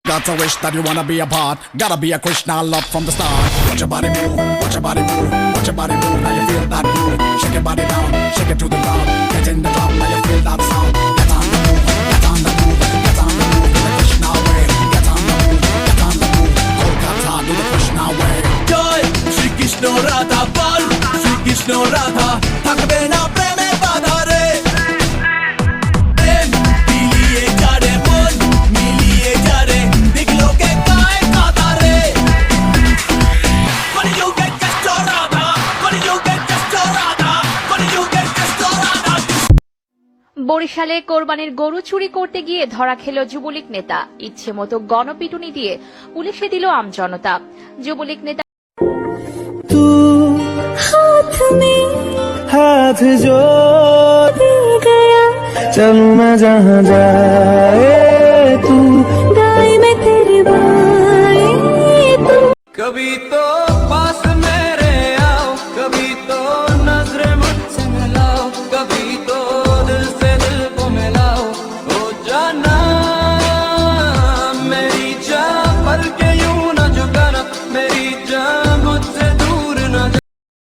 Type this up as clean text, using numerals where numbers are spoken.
Got a wish that you wanna be a part. Gotta be a Krishna love from the start. Watch your body move, watch your body move, watch your body move. Now you feel that groove. Shake your body down, shake it to the ground. Get in the club, now you feel that sound. Get on the move, get on the move, get on the move. Do the Krishna way. Get on the move, get on the move. Kolkata, do the Krishna way. জয় শ্রীকৃষ্ণ রাধা বল শ্রীকৃষ্ণ রাধা থাকবে না প্রেমে বাধা রে প্রেম মিলিয়ে যারে মন মিলিয়ে যারে দেখলো কে গায় কাদা রে কলিযুগে কষ্ট রাধা কলিযুগে কষ্ট রাধা কলিযুগে কষ্ট রাধা। বরিশালে কোরবানির গরু চুরি করতে গিয়ে ধরা খেল যুবলীগ নেতা। ইচ্ছে মতো গণপিটুনি দিয়ে পুলিশে দিল আমজনতা। যুবলীগ নেতা हाथ जो दे गया चलूं मैं जहां जाए